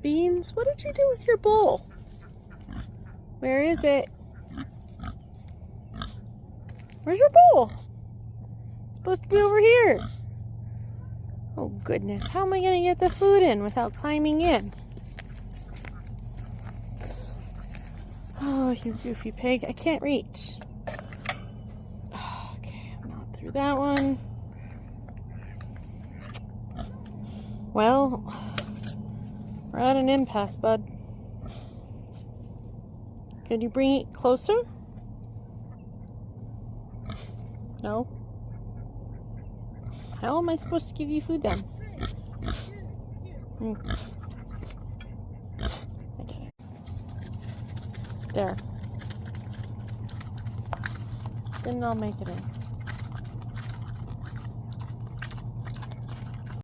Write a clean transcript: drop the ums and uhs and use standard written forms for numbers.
Beans, what did you do with your bowl? Where is it? Where's your bowl? It's supposed to be over here. Oh goodness, how am I going to get the food in without climbing in? Oh, you goofy pig. I can't reach. Okay, I'm not through that one. Well, we're at an impasse, bud. Could you bring it closer? No? How am I supposed to give you food then? I get it. There. Then I'll make it in.